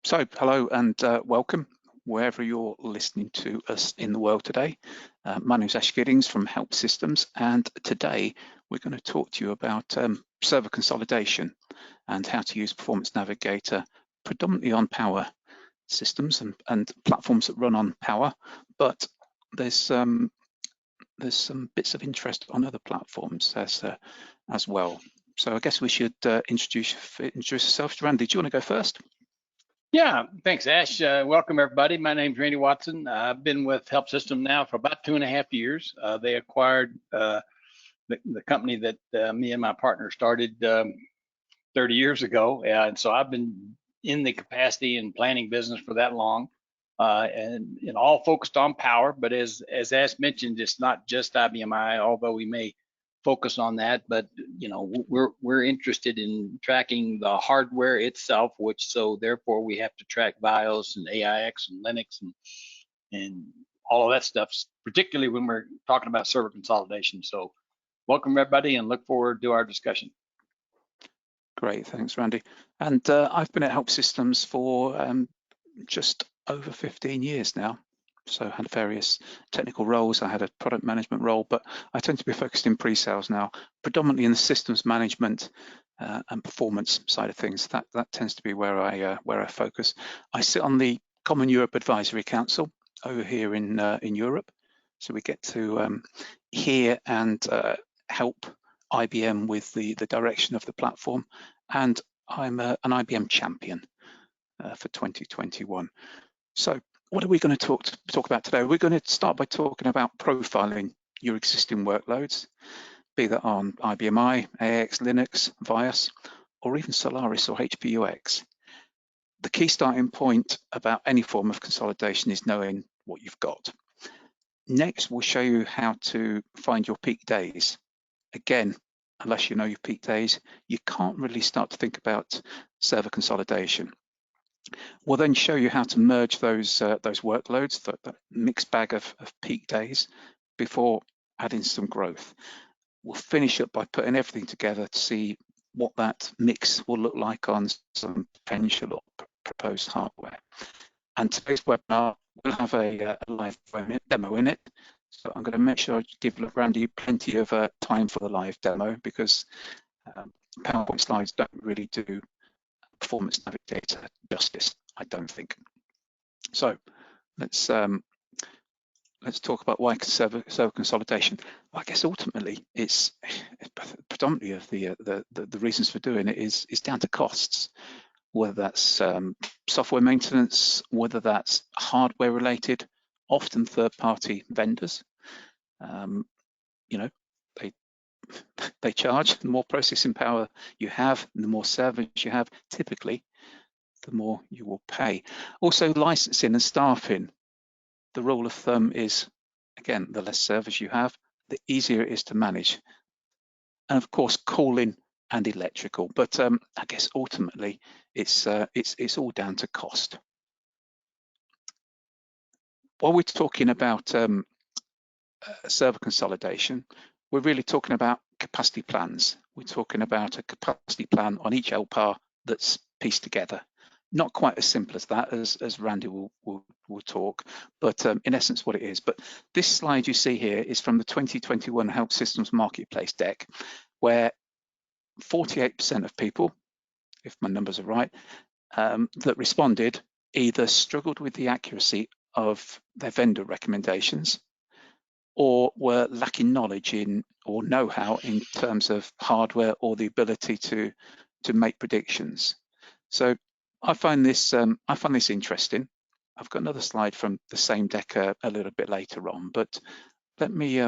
Hello and welcome wherever you're listening to us in the world today. My name is Ash Giddings from Help Systems, and today we're going to talk to you about server consolidation and how to use Performance Navigator predominantly on Power systems and platforms that run on Power, but there's some bits of interest on other platforms as well. So I guess we should introduce yourself. Randy, do you want to go first? Yeah, thanks, Ash. Welcome, everybody. My name's Randy Watson. I've been with Help System now for about 2.5 years. They acquired the company that me and my partner started 30 years ago. And so I've been in the capacity and planning business for that long, and all focused on power. But as Ash mentioned, it's not just IBMI, although we may focus on that, but we're interested in tracking the hardware itself, so therefore we have to track BIOS and AIX and Linux and all of that stuff, particularly when we're talking about server consolidation. So welcome everybody and look forward to our discussion. Great, thanks Randy. And I've been at Help Systems for just over 15 years now. So I had various technical roles. I had a product management role, but I tend to be focused in pre-sales now, predominantly in the systems management and performance side of things. That tends to be where I focus. I sit on the Common Europe Advisory Council over here in Europe, so we get to hear and help IBM with the direction of the platform, and I'm an IBM champion for 2021. So what are we going to talk about today? We're going to start by talking about profiling your existing workloads, be that on IBMI, AIX, Linux, BIOS, or even Solaris or HPUX. The key starting point about any form of consolidation is knowing what you've got. Next, we'll show you how to find your peak days. Again, unless you know your peak days, you can't really start to think about server consolidation. We'll then show you how to merge those workloads, that mixed bag of peak days, before adding some growth. We'll finish up by putting everything together to see what that mix will look like on some potential or proposed hardware. And today's webinar will have a live demo in it. So I'm going to make sure I give Randy plenty of time for the live demo, because PowerPoint slides don't really do Performance Navigator justice, I don't think. So let's talk about why server consolidation. I guess ultimately it's predominantly of the reasons for doing it is down to costs, whether that's software maintenance, whether that's hardware related, often third-party vendors. They charge. The more processing power you have, the more servers you have, typically, the more you will pay. Also, licensing and staffing. The rule of thumb is, again, the less servers you have, the easier it is to manage. And of course, cooling and electrical. But I guess ultimately, it's all down to cost. While we're talking about server consolidation, we're really talking about capacity plans. We're talking about a capacity plan on each LPAR that's pieced together. Not quite as simple as that, as Randy will talk, but in essence what it is. But this slide you see here is from the 2021 Help Systems Marketplace deck, where 48% of people, if my numbers are right, that responded either struggled with the accuracy of their vendor recommendations, or were lacking knowledge in or know-how in terms of hardware or the ability to make predictions. So I find this interesting. I've got another slide from the same deck a little bit later on, but let me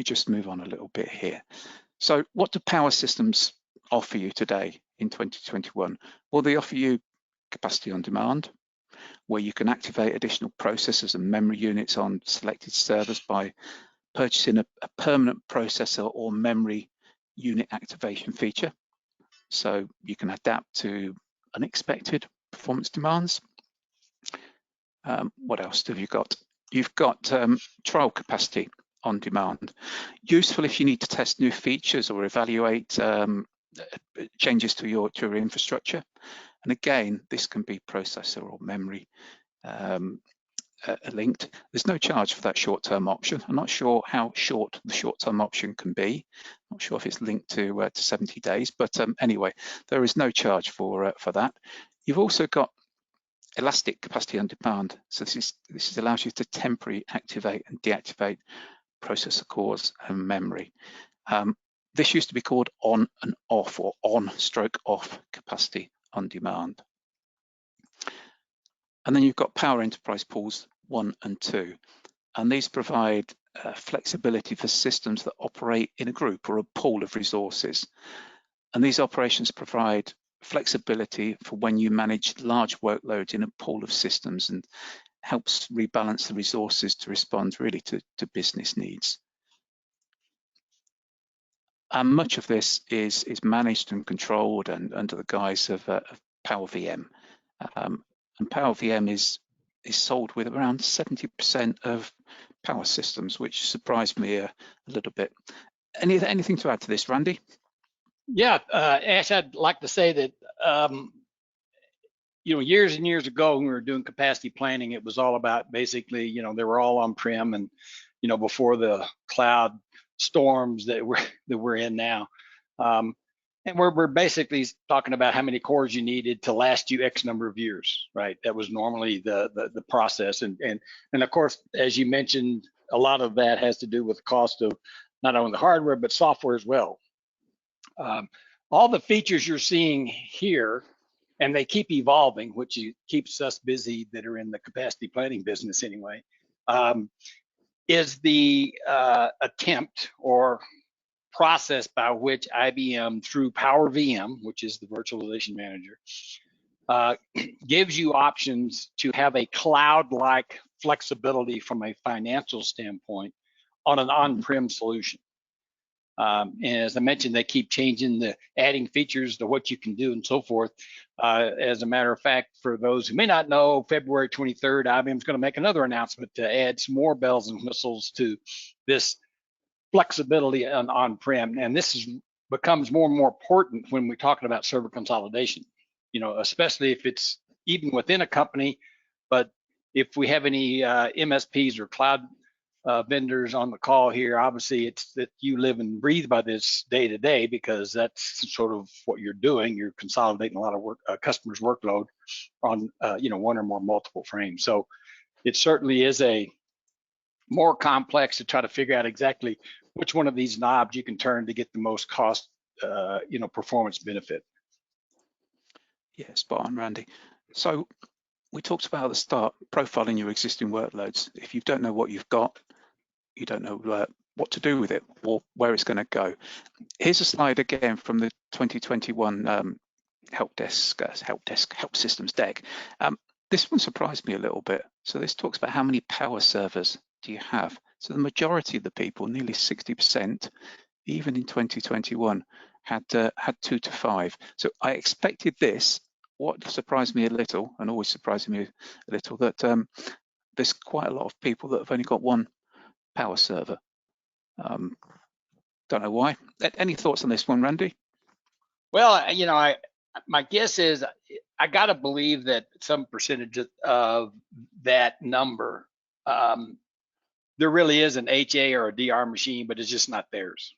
just move on a little bit here. So what do Power Systems offer you today in 2021? Well, they offer you capacity on demand, where you can activate additional processors and memory units on selected servers by purchasing a permanent processor or memory unit activation feature. So you can adapt to unexpected performance demands. What else have you got? You've got trial capacity on demand, useful if you need to test new features or evaluate changes to your infrastructure. And again, this can be processor or memory linked. There's no charge for that short-term option. I'm not sure how short the short-term option can be. I'm not sure if it's linked to 70 days, but anyway, there is no charge for that. You've also got elastic capacity on demand. So this allows you to temporarily activate and deactivate processor cores and memory. This used to be called on and off, or on/off capacity on demand. And then you've got Power Enterprise Pools 1 and 2. And these provide flexibility for systems that operate in a group or a pool of resources. And these operations provide flexibility for when you manage large workloads in a pool of systems, and helps rebalance the resources to respond really to business needs. And much of this is managed and controlled and under the guise of Power VM. And Power VM is sold with around 70% of power systems, which surprised me a little bit. Anything to add to this, Randy? Yeah, Ash, I'd like to say that years and years ago when we were doing capacity planning, it was all about basically, they were all on-prem, and before the cloud storms that we're in now. And we're basically talking about how many cores you needed to last you X number of years, right? That was normally the process. And of course, as you mentioned, a lot of that has to do with the cost of not only the hardware, but software as well. All the features you're seeing here, and they keep evolving, which keeps us busy that are in the capacity planning business anyway, is the attempt or process by which IBM, through Power VM, which is the virtualization manager, gives you options to have a cloud-like flexibility from a financial standpoint on an on-prem solution. And as I mentioned, they keep changing, adding features to what you can do and so forth. As a matter of fact, for those who may not know, February 23rd, IBM's going to make another announcement to add some more bells and whistles to this flexibility on-prem. And this becomes more and more important when we're talking about server consolidation, especially if it's even within a company. But if we have any MSPs or cloud vendors on the call here, obviously it's that you live and breathe by this day to day, because that's sort of what you're doing. You're consolidating a lot of customers' workload on one or more multiple frames. So it certainly is a more complex to try to figure out exactly which one of these knobs you can turn to get the most cost performance benefit. Yeah, spot on, Randy. So we talked about at the start, profiling your existing workloads. If you don't know what you've got, you don't know what to do with it or where it's going to go. Here's a slide again from the 2021 help systems deck. This one surprised me a little bit. So this talks about how many power servers do you have. So the majority of the people, nearly 60%, even in 2021, had 2 to 5. So I expected this. What surprised me a little, and always surprises me a little, that there's quite a lot of people that have only got one power server. Don't know why. Any thoughts on this one, Randy? Well, my guess is I got to believe that some percentage of that number, there really is an HA or a DR machine, but it's just not theirs.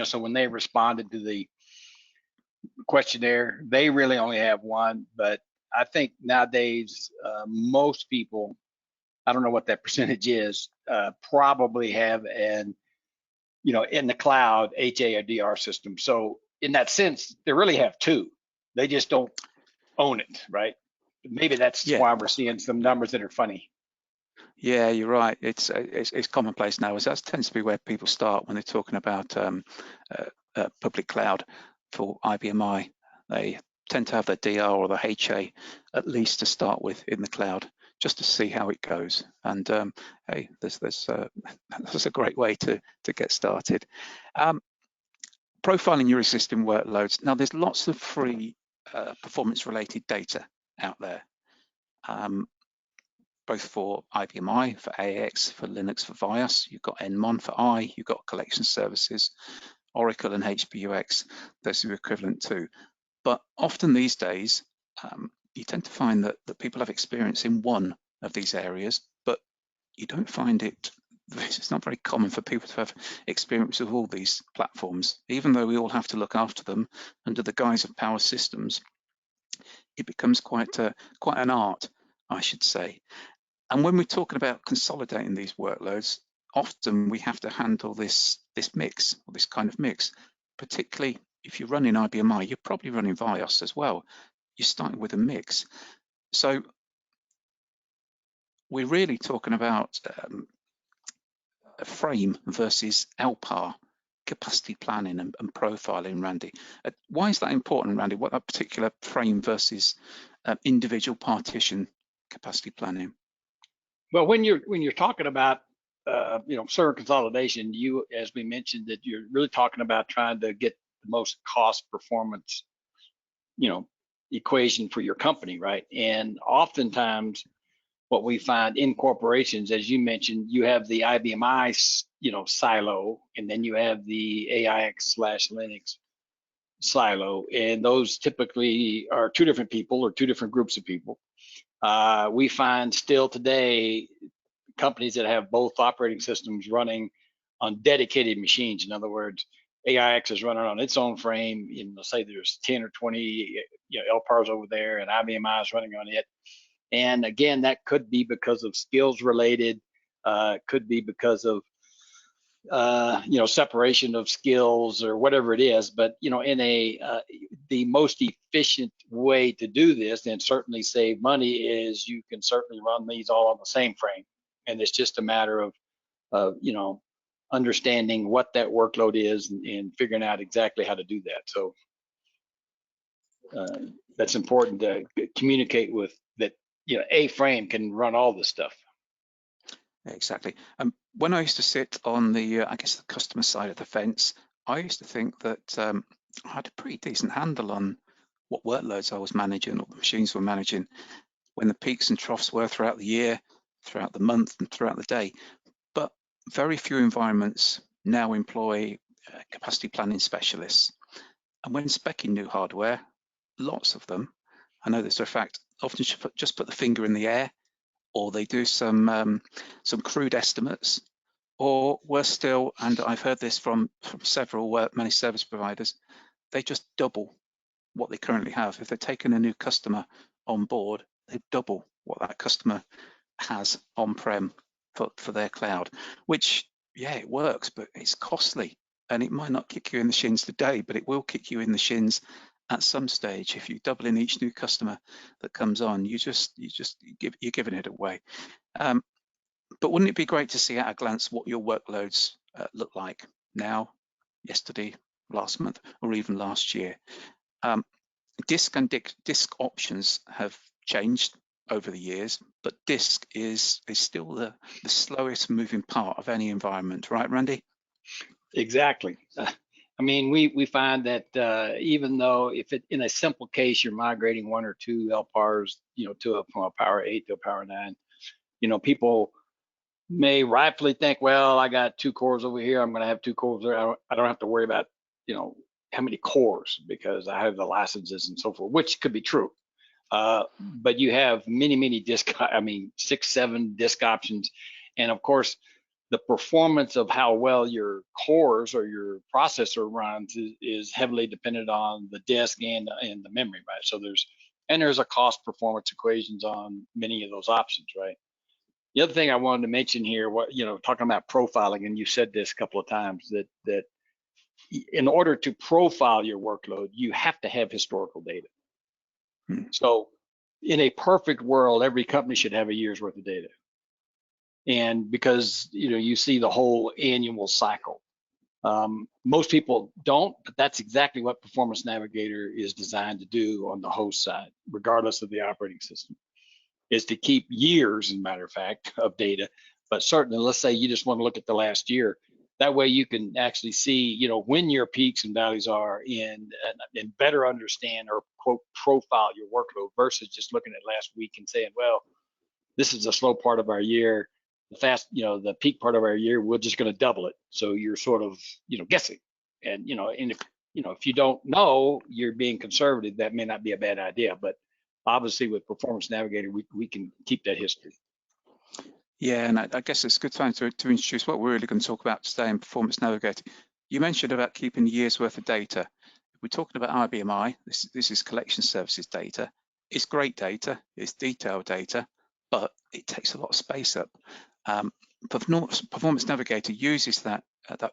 So when they responded to the questionnaire, they really only have one. But I think nowadays, most people, I don't know what that percentage is, probably have in the cloud, HA or DR system. So in that sense, they really have two. They just don't own it, right? Maybe that's why we're seeing some numbers that are funny. Yeah, you're right. It's commonplace now. That tends to be where people start when they're talking about public cloud for IBMI. They tend to have their DR or the HA at least to start with in the cloud, just to see how it goes. And hey, that's a great way to get started. Profiling your existing workloads. Now, there's lots of free performance-related data out there, both for IBMI, for AIX, for Linux, for VIOS. You've got NMON for I, you've got collection services, Oracle and HPUX, those are equivalent to. But often these days, you tend to find that people have experience in one of these areas, but you don't find it's not very common for people to have experience with all these platforms. Even though we all have to look after them under the guise of Power Systems, it becomes quite an art, I should say. And when we're talking about consolidating these workloads, often we have to handle this mix, or this kind of mix, particularly if you're running IBMI, you're probably running VIOS as well. You're starting with a mix. So we're really talking about a frame versus LPAR, capacity planning and profiling, Randy. Why is that important, Randy? What that particular frame versus individual partition capacity planning? Well, when you're talking about server consolidation, as we mentioned, that you're really talking about trying to get the most cost performance, equation for your company, right? And oftentimes, what we find in corporations, as you mentioned, you have the IBMI, silo, and then you have the AIX/Linux silo, and those typically are two different people or two different groups of people. We find still today companies that have both operating systems running on dedicated machines. In other words, AIX is running on its own frame. Say there's 10 or 20 LPARs over there, and IBMI is running on it. And again, that could be because of skills related, could be because of separation of skills or whatever it is. But in the most efficient way to do this and certainly save money is you can certainly run these all on the same frame, and it's just a matter of understanding what that workload is and figuring out exactly how to do that. So that's important to communicate with that. A frame can run all this stuff. Exactly. When I used to sit on the customer side of the fence, I used to think that I had a pretty decent handle on what workloads I was managing or the machines were managing, when the peaks and troughs were throughout the year, throughout the month, and throughout the day. But very few environments now employ capacity planning specialists. And when speccing new hardware, lots of them, I know this for a fact, often just put the finger in the air, or they do some crude estimates, or worse still, and I've heard this from several managed service providers, they just double what they currently have. If they're taking a new customer on board, they double what that customer has on-prem for their cloud, which, yeah, it works, but it's costly, and it might not kick you in the shins today, but it will kick you in the shins at some stage. If you double in each new customer that comes on, you're giving it away. But wouldn't it be great to see at a glance what your workloads look like now, yesterday, last month, or even last year? Disk and disk options have changed over the years, but disk is still the slowest moving part of any environment, right, Randy? Exactly. I mean, we find that even though in a simple case you're migrating one or two LPARs, from a Power 8 to a Power 9, people may rightfully think, well, I got 2 cores over here, I'm going to have 2 cores there. I don't have to worry about, how many cores because I have the licenses and so forth, which could be true. But you have many disk, 6, 7 disk options. And of course, the performance of how well your cores or your processor runs is heavily dependent on the disk and the memory, right? So there's a cost performance equations on many of those options, right? The other thing I wanted to mention here, talking about profiling, and you said this a couple of times, that in order to profile your workload, you have to have historical data. So in a perfect world, every company should have a year's worth of data. And because you see the whole annual cycle. Most people don't, but that's exactly what Performance Navigator is designed to do on the host side, regardless of the operating system, is to keep years, as a matter of fact, of data. But certainly, let's say you just want to look at the last year. That way you can actually see, when your peaks and valleys are and better understand or quote profile your workload versus just looking at last week and saying, well, this is a slow part of our year. The peak part of our year, we're just going to double it. So you're sort of, guessing. And, if you don't know, you're being conservative, that may not be a bad idea. But obviously with Performance Navigator, we can keep that history. Yeah, and I guess it's a good time to introduce what we're really going to talk about today in Performance Navigator. You mentioned about keeping a year's worth of data. If we're talking about IBMI, this is collection services data. It's great data, it's detailed data, but it takes a lot of space up. Performance Navigator uses that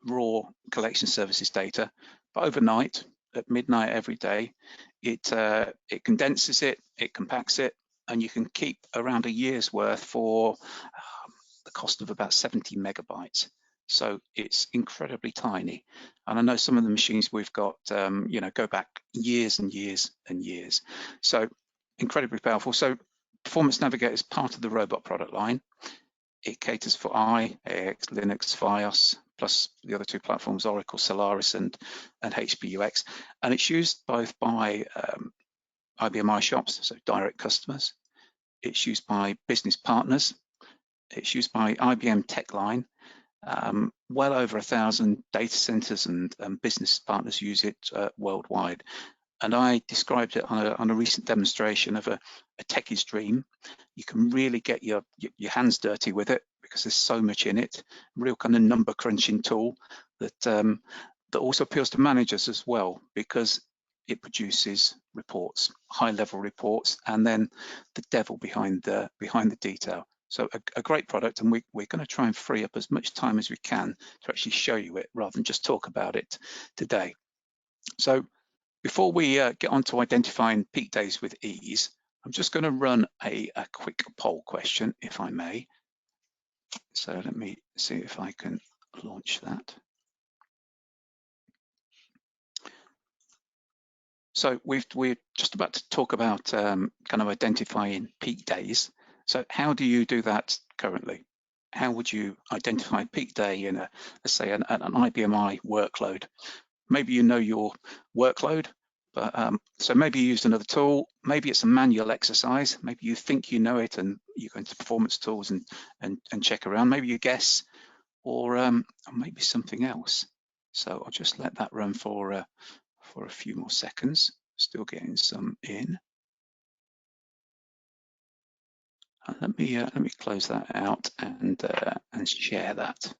raw collection services data, but overnight, at midnight every day, it condenses it, it compacts it, and you can keep around a year's worth for the cost of about 70 megabytes. So it's incredibly tiny. And I know some of the machines we've got, go back years and years and years. So incredibly powerful. So Performance Navigator is part of the robot product line. It caters for AX, Linux, FiOS, plus the other two platforms, Oracle, Solaris, and HP UX. And it's used both by IBMI shops, so direct customers. It's used by business partners. It's used by IBM TechLine. Well over 1,000 data centers and business partners use it worldwide. And I described it on a recent demonstration of a techie's dream. You can really get your hands dirty with it because there's so much in it. Real kind of number crunching tool that also appeals to managers as well, because it produces reports, high level reports, and then the devil behind the detail. So a great product, and we're going to try and free up as much time as we can to actually show you it rather than just talk about it today. So before we get on to identifying peak days with ease, I'm just going to run a quick poll question, if I may. So let me see if I can launch that. So we're just about to talk about kind of identifying peak days. So how do you do that currently? How would you identify peak day in let's say an IBMI workload? Maybe you know your workload, but so maybe you used another tool. Maybe it's a manual exercise. Maybe you think you know it and you go into performance tools and check around. Maybe you guess, or maybe something else. So I'll just let that run for a few more seconds. Still getting some in. Let me close that out and share that.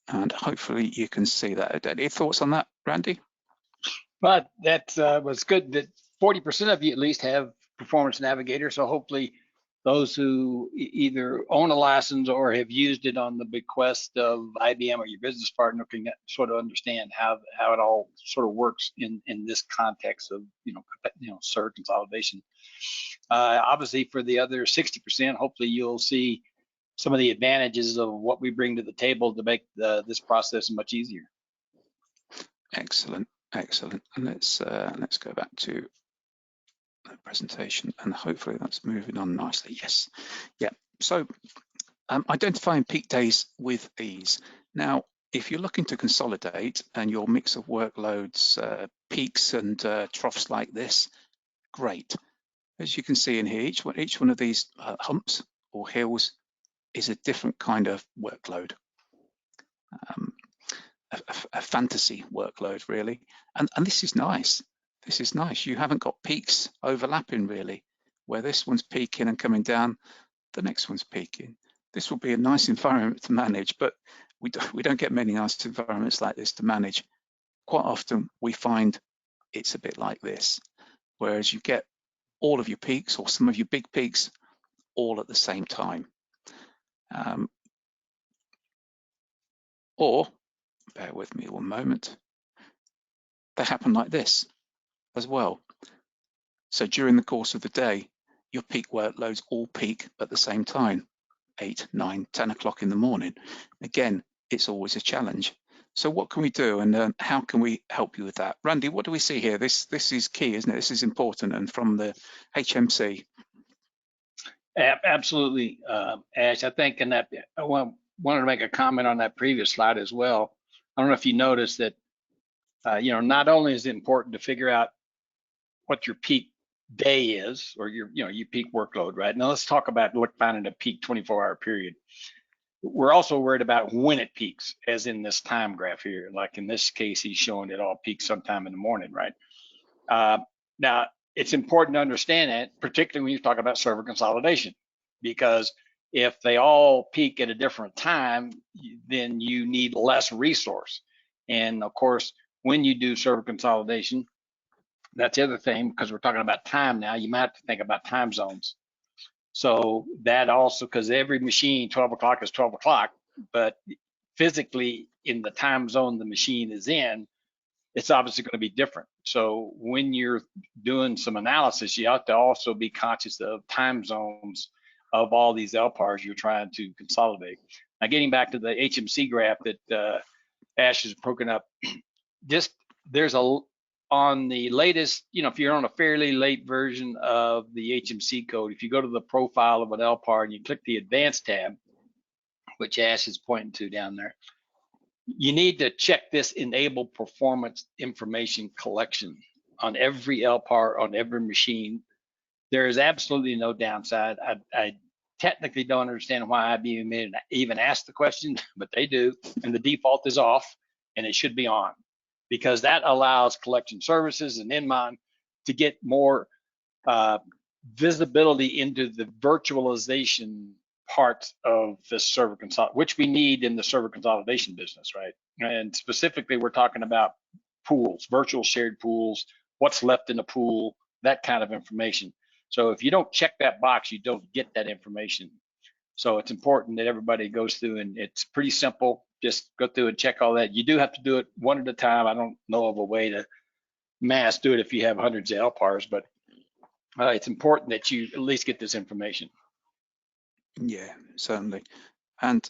And hopefully you can see that. Any thoughts on that, Randy? But that was good that 40% of you at least have Performance Navigator. So hopefully those who either own a license or have used it on the bequest of IBM or your business partner can sort of understand how it all sort of works in this context of SIR consolidation. Obviously, for the other 60%, hopefully you'll see some of the advantages of what we bring to the table to make this process much easier. Excellent, excellent. And let's go back to the presentation, and hopefully that's moving on nicely. Yes, yeah. So identifying peak days with ease. Now, if you're looking to consolidate and your mix of workloads peaks and troughs like this, great. As you can see in here, each one of these humps or hills is a different kind of workload, a fantasy workload really, and this is nice. This is nice. You haven't got peaks overlapping really, where this one's peaking and coming down, the next one's peaking. This will be a nice environment to manage, but we don't get many nice environments like this to manage. Quite often we find it's a bit like this, whereas you get all of your peaks or some of your big peaks all at the same time. Or, bear with me one moment, they happen like this as well. So during the course of the day, your peak workloads all peak at the same time, 8, 9, 10 o'clock in the morning. Again, it's always a challenge. So what can we do, and how can we help you with that? Randy, what do we see here? This is key, isn't it? This is important, and from the HMC. Absolutely, Ash. I think, and that I wanted to make a comment on that previous slide as well. I don't know if you noticed that, not only is it important to figure out what your peak day is, or your peak workload, right? Now let's talk about finding a peak 24-hour period. We're also worried about when it peaks, as in this time graph here. Like in this case, he's showing it all peaks sometime in the morning, right? Now, it's important to understand that, particularly when you talk about server consolidation, because if they all peak at a different time, then you need less resource. And of course, when you do server consolidation, that's the other thing, because we're talking about time now, you might have to think about time zones. So that also, because every machine, 12 o'clock is 12 o'clock, but physically in the time zone the machine is in, it's obviously going to be different. So when you're doing some analysis, you have to also be conscious of time zones of all these LPARs you're trying to consolidate. Now, getting back to the HMC graph that Ash has broken up, just there's on the latest, if you're on a fairly late version of the HMC code, if you go to the profile of an LPAR and you click the advanced tab, which Ash is pointing to down there, you need to check this enable performance information collection on every LPAR, on every machine. There is absolutely no downside. I technically don't understand why IBM even asked the question, but they do, and the default is off, and it should be on, because that allows collection services and Inmon to get more visibility into the virtualization parts of the server consolidation, which we need in the server consolidation business, right? And specifically, we're talking about pools, virtual shared pools, what's left in the pool, that kind of information. So if you don't check that box, you don't get that information. So it's important that everybody goes through, and it's pretty simple. Just go through and check all that. You do have to do it one at a time. I don't know of a way to mass do it if you have hundreds of LPARs, but it's important that you at least get this information. Yeah, certainly. And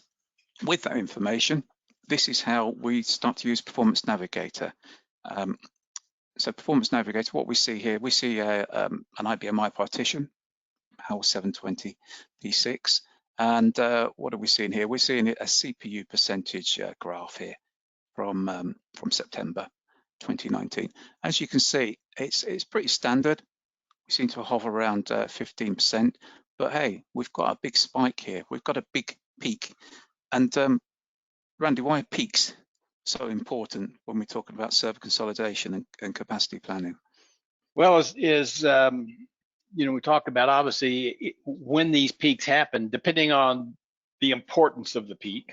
with that information, this is how we start to use Performance Navigator. So Performance Navigator, what we see here, we see an IBM I partition, HAL 720 P6. And what are we seeing here? We're seeing a CPU percentage graph here from September 2019. As you can see, it's pretty standard. We seem to hover around 15%, but hey, we've got a big spike here. We've got a big peak. And Randy, why are peaks so important when we're talking about server consolidation and capacity planning? Well, we talked about, obviously, when these peaks happen, depending on the importance of the peak,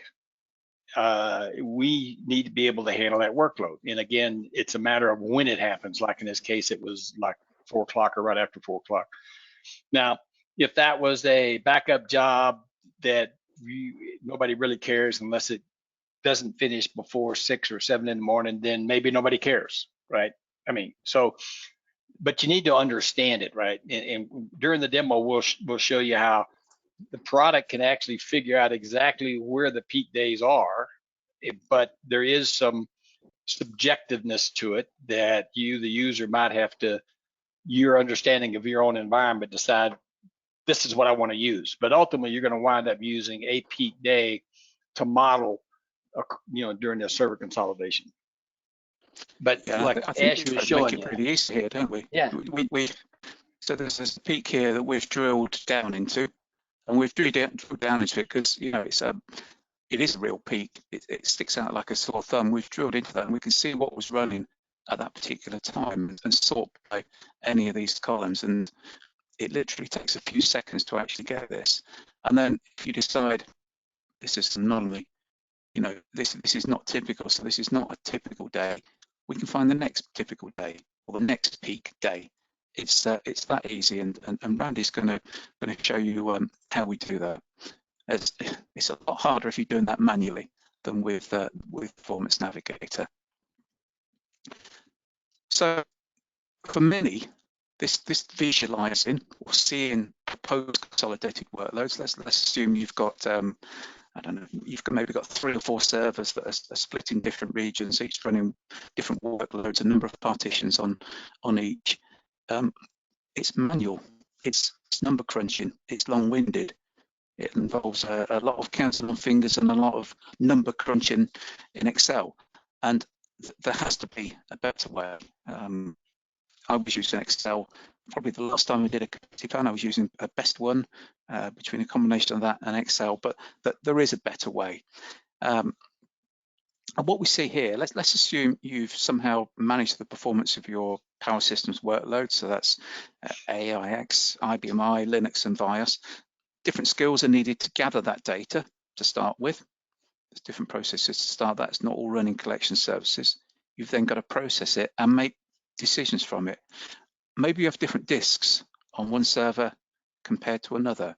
we need to be able to handle that workload. And again, it's a matter of when it happens. Like in this case, it was like 4 o'clock or right after 4 o'clock. Now, if that was a backup job that nobody really cares unless it doesn't finish before 6 or 7 in the morning, then maybe nobody cares, right? I mean, so, but you need to understand it, right? And during the demo, we'll show you how the product can actually figure out exactly where the peak days are, but there is some subjectiveness to it that you, the user, might have to, your understanding of your own environment, decide this is what I want to use. But ultimately, you're going to wind up using a peak day to model, during the server consolidation. But yeah, like I think Ash was showing, make it pretty easy here, don't we? Yeah. So there's this peak here that we've drilled down into, and we've drilled down into it because it is a real peak. It sticks out like a sore thumb. We've drilled into that, and we can see what was running at that particular time and sort by any of these columns. And it literally takes a few seconds to actually get this. And then if you decide this is an anomaly, this is not typical, so this is not a typical day, we can find the next typical day or the next peak day. It's that easy, and Randy's going to show you how we do that. It's a lot harder if you're doing that manually than with Performance Navigator. So for many, this visualizing or seeing proposed consolidated workloads, let's assume you've got I don't know, you've maybe got 3 or 4 servers that are split in different regions, each running different workloads, a number of partitions on each. It's manual, it's number crunching, it's long-winded. It involves a lot of counting on fingers and a lot of number crunching in Excel. And there has to be a better way. I was using Excel. Probably the last time I did a capacity plan, I was using a Best One between a combination of that and Excel, but there is a better way. And what we see here, let's assume you've somehow managed the performance of your Power Systems workload. So that's AIX, IBMI, Linux, and BIOS. Different skills are needed to gather that data to start with. There's different processes to start that. It's not all running collection services. You've then got to process it and make decisions from it. Maybe you have different disks on one server compared to another.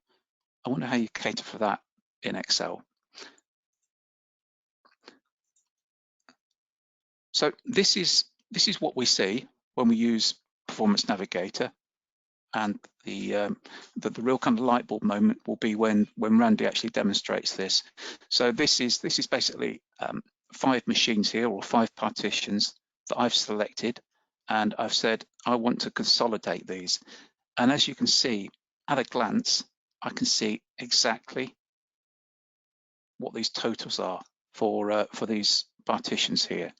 I wonder how you cater for that in Excel. So this is what we see when we use Performance Navigator, and the real kind of light bulb moment will be when Randy actually demonstrates this. So this is basically 5 machines here, or 5 partitions that I've selected, and I've said I want to consolidate these. And as you can see, at a glance, I can see exactly what these totals are for these partitions here.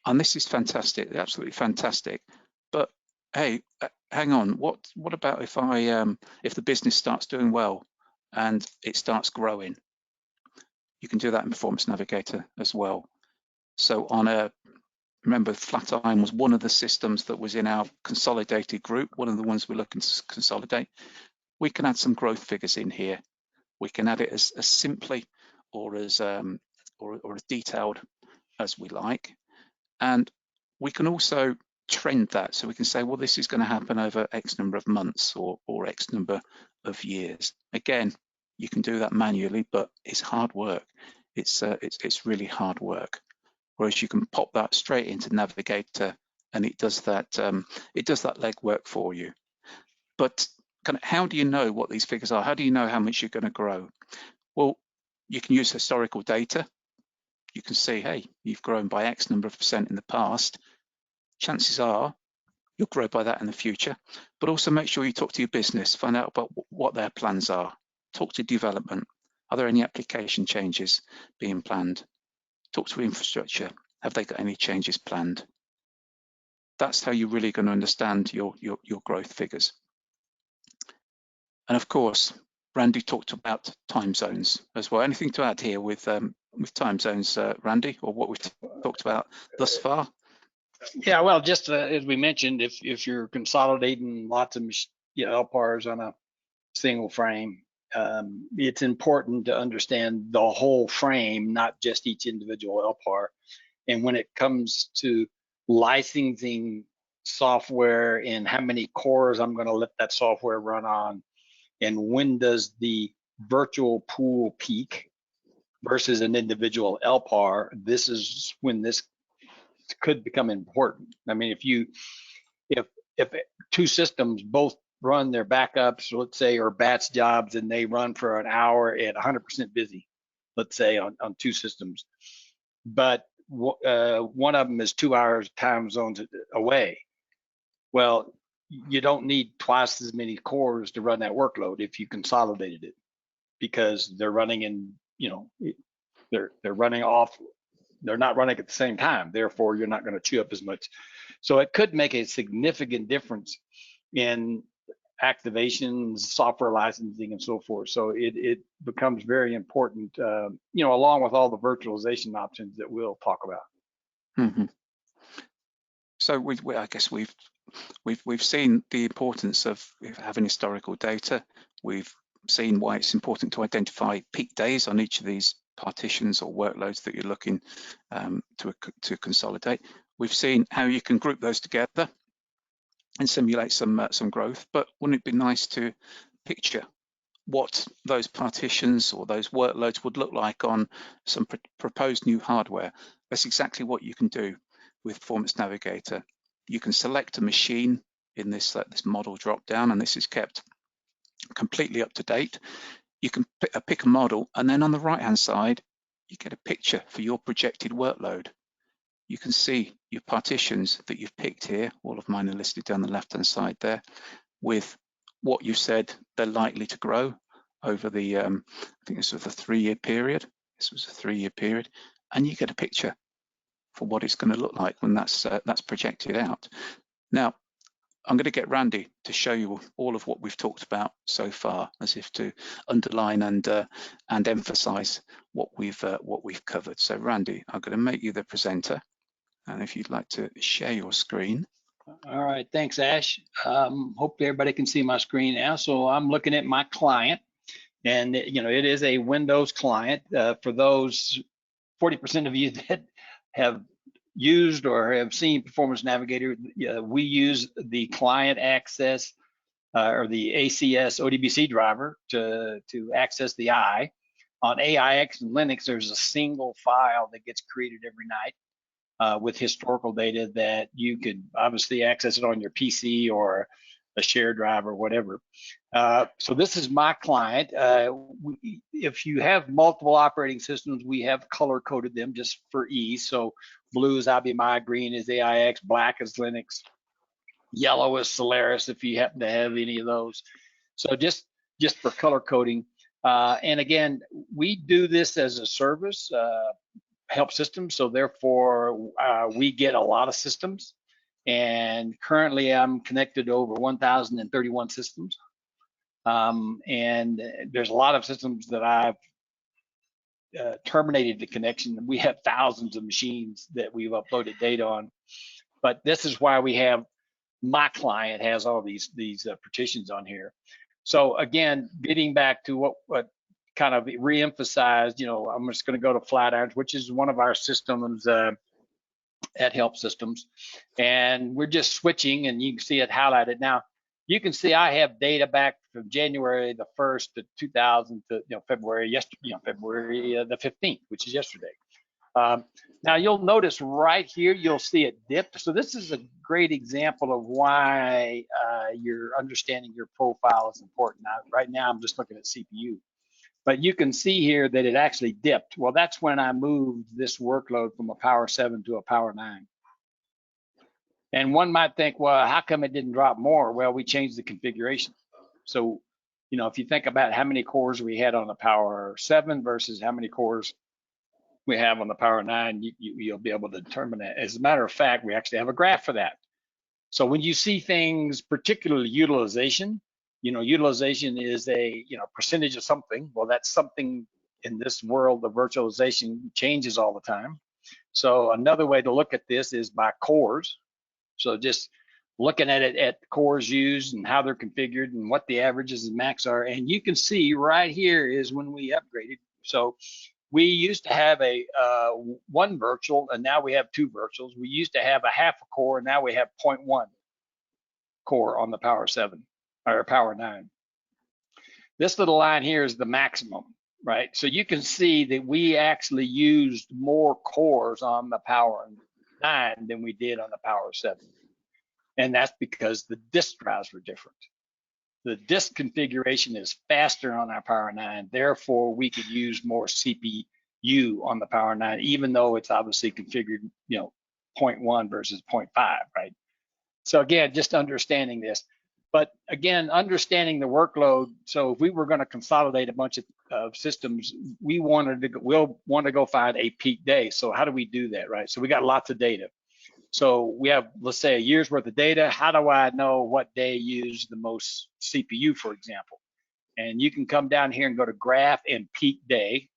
And this is fantastic, absolutely fantastic. But hey, hang on, what about if if the business starts doing well and it starts growing? You can do that in Performance Navigator as well. So remember, Flatiron was one of the systems that was in our consolidated group, one of the ones we're looking to consolidate. We can add some growth figures in here. We can add it as simply or as detailed as we like. And we can also trend that. So we can say, well, this is going to happen over X number of months or X number of years. Again, you can do that manually, but it's hard work. It's really hard work. Whereas you can pop that straight into Navigator and it does that legwork for you. But kind of how do you know what these figures are? How do you know how much you're going to grow? Well, you can use historical data. You can see, hey, you've grown by X number of % in the past. Chances are you'll grow by that in the future. But also make sure you talk to your business, find out about what their plans are. Talk to development. Are there any application changes being planned? Talk to infrastructure. Have they got any changes planned? That's how you're really going to understand your growth figures. And of course, Randy talked about time zones as well. Anything to add here with time zones, Randy, or what we've talked about thus far? Yeah, well, just as we mentioned, if you're consolidating lots of LPARs on a single frame, it's important to understand the whole frame, not just each individual LPAR. And when it comes to licensing software and how many cores I'm going to let that software run on, and when does the virtual pool peak versus an individual LPAR, this is when this could become important. I mean, if 2 systems both run their backups, let's say, or batch jobs, and they run for an hour at 100% busy, let's say on 2 systems, but one of them is 2 hours time zones away. Well, you don't need twice as many cores to run that workload if you consolidated it, because they're running in, they're running off. They're not running at the same time. Therefore, you're not going to chew up as much. So it could make a significant difference in activations, software licensing, and so forth. So it becomes very important, along with all the virtualization options that we'll talk about. Mm-hmm. So I guess we've seen the importance of having historical data. We've seen why it's important to identify peak days on each of these partitions or workloads that you're looking to consolidate. We've seen how you can group those together and simulate some growth. But wouldn't it be nice to picture what those partitions or those workloads would look like on some proposed new hardware? That's exactly what you can do with Performance Navigator. You can select a machine in this model drop down, and this is kept completely up to date. You can pick a model, and then on the right hand side you get a picture for your projected workload. You can see your partitions that you've picked here. All of mine are listed down the left hand side there, with what you've said they're likely to grow over the I think this was a 3-year period. This was a 3-year period, and you get a picture for what it's going to look like when that's projected out. Now, I'm going to get Randy to show you all of what we've talked about so far, as if to underline and emphasize what we've covered. So Randy, I'm going to make you the presenter, and if you'd like to share your screen. All right, thanks, Ash. Hope everybody can see my screen now. So I'm looking at my client, and it is a Windows client. For those 40% of you that have used or have seen Performance Navigator, we use the client access or the ACS ODBC driver to access the eye. On AIX and Linux, there's a single file that gets created every night with historical data that you could obviously access it on your PC or a shared drive or whatever. So this is my client. If you have multiple operating systems, we have color coded them just for ease. So blue is IBMi, green is AIX, black is Linux, yellow is Solaris if you happen to have any of those. So just for color coding. And again, we do this as a service, help systems. So therefore, we get a lot of systems. And currently I'm connected to over 1,031 systems. And there's a lot of systems that I've terminated the connection. We have thousands of machines that we've uploaded data on. But this is why we have, my client has all these partitions on here. So again, getting back to what kind of re-emphasized, I'm just going to go to Flatirons, which is one of our systems at Help Systems, and we're just switching, and you can see it highlighted. Now you can see I have data back from January the 1st to 2000 to February the 15th, which is yesterday. Now you'll notice right here, you'll see it dipped. So this is a great example of why your understanding your profile is important. Now, right now I'm just looking at CPU. But you can see here that it actually dipped. Well, that's when I moved this workload from a Power 7 to a Power 9. And one might think, well, how come it didn't drop more? Well, we changed the configuration. So, if you think about how many cores we had on the Power 7 versus how many cores we have on the Power 9, you'll be able to determine that. As a matter of fact, we actually have a graph for that. So when you see things, particularly utilization, utilization is a percentage of something. Well, that's something in this world of virtualization changes all the time. So another way to look at this is by cores. So just looking at it at cores used and how they're configured and what the averages and max are. And you can see right here is when we upgraded. So we used to have a one virtual, and now we have two virtuals. We used to have a half a core, and now we have 0.1 core on the Power 7. Or Power 9. This little line here is the maximum, right? So you can see that we actually used more cores on the Power 9 than we did on the Power 7. And that's because the disk drives were different. The disk configuration is faster on our Power 9, therefore we could use more CPU on the Power 9, even though it's obviously configured, 0.1 versus 0.5, right? So again, just understanding this. But again, understanding the workload. So if we were going to consolidate a bunch of systems, we'll want to go find a peak day. So how do we do that, right? So we got lots of data. So we have, let's say, a year's worth of data. How do I know what day used the most CPU, for example? And you can come down here and go to graph and peak day,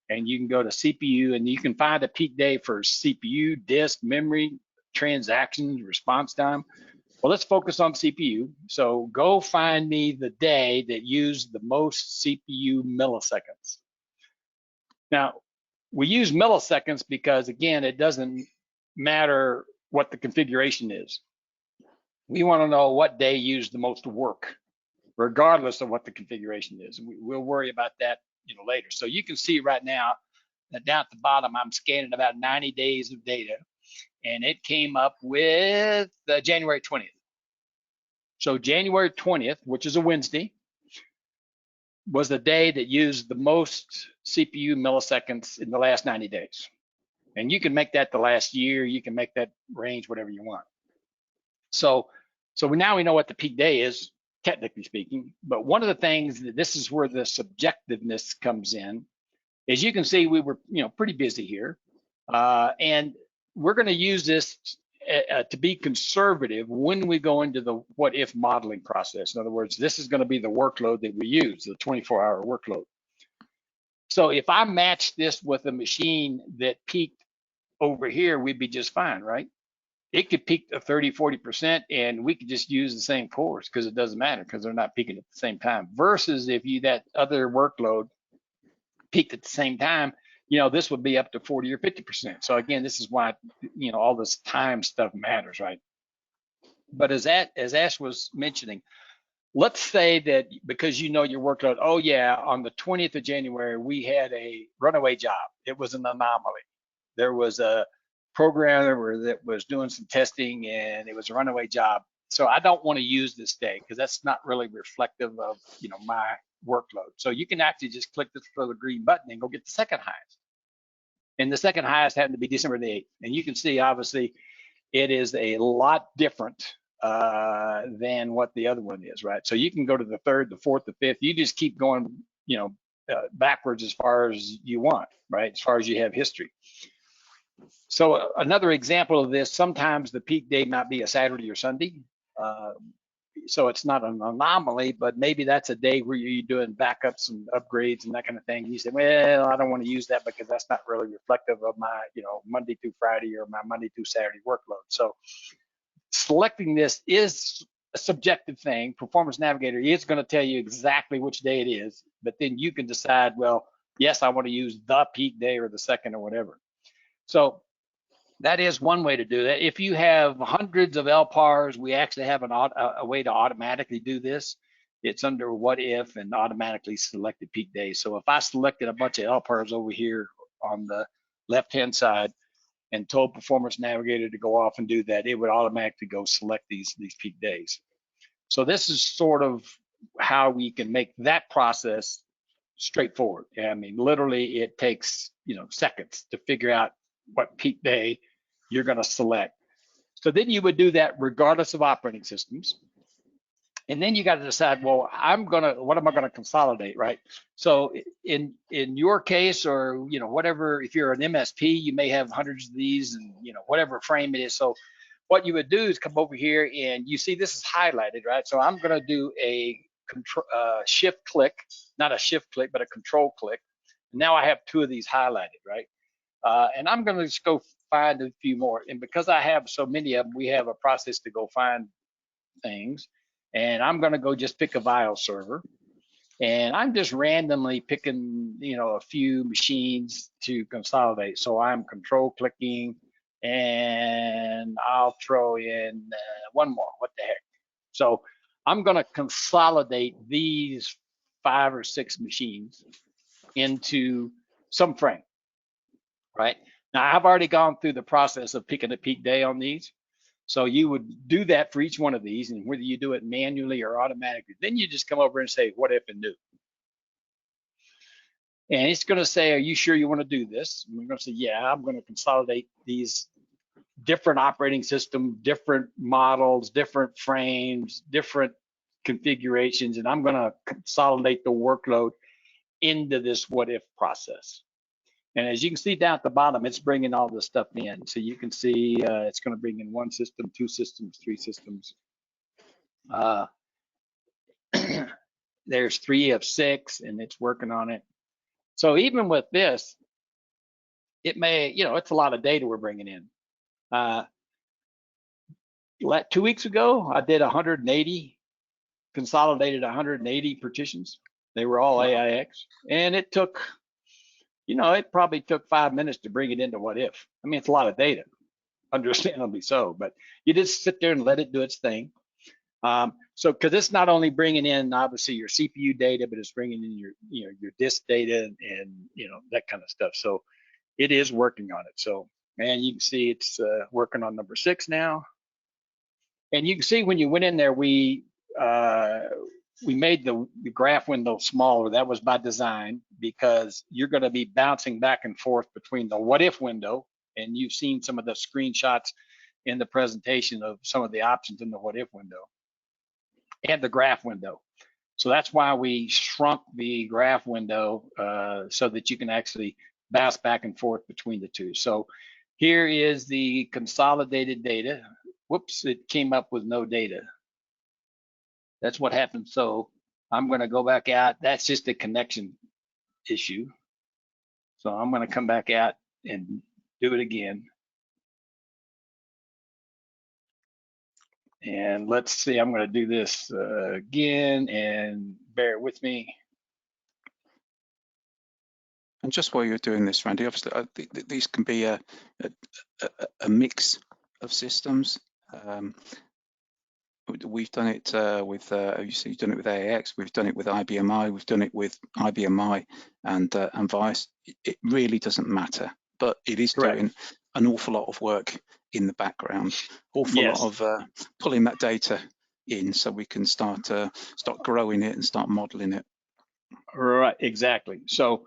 and you can go to CPU, and you can find a peak day for CPU, disk, memory, transactions, response time. Well, let's focus on CPU. So go find me the day that used the most CPU milliseconds. Now, we use milliseconds because, again, it doesn't matter what the configuration is. We want to know what day used the most work, regardless of what the configuration is. We'll worry about that later. So you can see right now that down at the bottom, I'm scanning about 90 days of data. And it came up with January 20th. So January 20th, which is a Wednesday, was the day that used the most CPU milliseconds in the last 90 days. And you can make that the last year, you can make that range, whatever you want. So now we know what the peak day is, technically speaking. But one of the things, this is where the subjectiveness comes in, is you can see we were pretty busy here. And we're going to use this to be conservative when we go into the what if modeling process. In other words, this is going to be the workload that we use, the 24-hour workload. So if I match this with a machine that peaked over here, we'd be just fine, right? It could peak to 30, 40%, and we could just use the same cores because it doesn't matter because they're not peaking at the same time. Versus if that other workload peaked at the same time, this would be up to 40 or 50%. So again, this is why, all this time stuff matters, right? But as Ash was mentioning, let's say that because your workload, oh yeah, on the 20th of January, we had a runaway job. It was an anomaly. There was a programmer that was doing some testing and it was a runaway job. So I don't want to use this day because that's not really reflective of, my workload. So you can actually just click this little green button and go get the second highest. And the second highest happened to be December the 8th. And you can see, obviously, it is a lot different than what the other one is, right? So you can go to the third, the fourth, the fifth. You just keep going, backwards as far as you want, right? As far as you have history. So another example of this, sometimes the peak day might be a Saturday or Sunday. So it's not an anomaly, but maybe that's a day where you're doing backups and upgrades and that kind of thing. You say, well, I don't want to use that because that's not really reflective of my, Monday through Friday or my Monday through Saturday workload. So selecting this is a subjective thing. Performance Navigator is going to tell you exactly which day it is, but then you can decide, well, yes, I want to use the peak day or the second or whatever. So that is one way to do that. If you have hundreds of LPARs, we actually have a way to automatically do this. It's under what if and automatically selected peak days. So if I selected a bunch of LPARs over here on the left-hand side and told Performance Navigator to go off and do that, it would automatically go select these peak days. So this is sort of how we can make that process straightforward. I mean, literally it takes, seconds to figure out what peak day you're going to select. So then you would do that regardless of operating systems. And then you got to decide, well, what am I going to consolidate, right? So in your case, or whatever, if you're an MSP, you may have hundreds of these, and whatever frame it is. So what you would do is come over here, and you see this is highlighted, right? So I'm going to do a shift click, not a shift click, but a control click. Now I have two of these highlighted, right? And I'm going to just go find a few more. And because I have so many of them, we have a process to go find things. And I'm going to go just pick a file server. And I'm just randomly picking, a few machines to consolidate. So I'm control clicking, and I'll throw in one more. What the heck? So I'm going to consolidate these 5 or 6 machines into some frame, right? Now, I've already gone through the process of picking a peak day on these. So you would do that for each one of these, and whether you do it manually or automatically, then you just come over and say, what if and do. And it's going to say, are you sure you want to do this? And we're going to say, yeah, I'm going to consolidate these different operating systems, different models, different frames, different configurations, and I'm going to consolidate the workload into this what if process. And as you can see down at the bottom, it's bringing all this stuff in. So you can see it's going to bring in 1 system, 2 systems, 3 systems. There's 3 of 6, and it's working on it. So even with this, it may, it's a lot of data we're bringing in. 2 weeks ago, I did 180, consolidated 180 partitions. They were all AIX, and it took, it probably took 5 minutes to bring it into what if. I mean, it's a lot of data, understandably so, but you just sit there and let it do its thing. So, because it's not only bringing in obviously your CPU data, but it's bringing in your, your disk data and that kind of stuff. So it is working on it. So, and you can see it's working on number 6 now. And you can see when you went in there, we made the graph window smaller. That was by design because you're going to be bouncing back and forth between the what if window, and you've seen some of the screenshots in the presentation of some of the options in the what if window, and the graph window. So that's why we shrunk the graph window so that you can actually bounce back and forth between the two. So Here is the consolidated data. Whoops, it came up with no data. That's what happened. So I'm going to go back out. That's just a connection issue. So I'm going to come back out and do it again. And let's see, I'm going to do this again, and bear with me. And just while you're doing this, Randy, obviously these can be a mix of systems. We've done it with, you see, you've done it with AAX, we've done it with IBMI, we've done it with IBMI and VIOS. It really doesn't matter, but it is Correct. doing an awful lot of work in the background, awful Yes. lot of pulling that data in so we can start growing it and start modeling it. Right, exactly. So,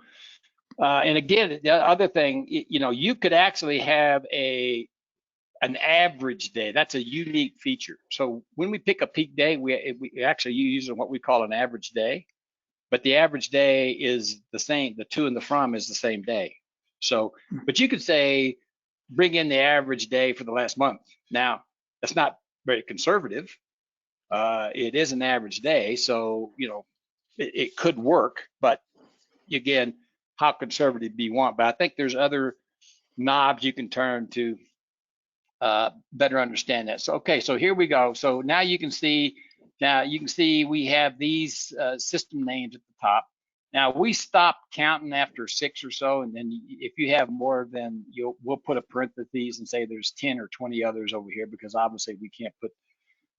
and again, the other thing, you know, you could actually have an average day. That's a unique feature. So when we pick a peak day, we actually use what we call an average day, but the average day is the same. The to and the from is the same day. So, but you could say, bring in the average day for the last month. Now, that's not very conservative. It is an average day, so you know it could work, but again, how conservative do you want? But I think there's other knobs you can turn to better understand that. So okay, so here we go. So now you can see we have these system names at the top. Now we stop counting after 6 or so, and then if you have more than we'll put a parentheses and say there's 10 or 20 others over here, because obviously we can't put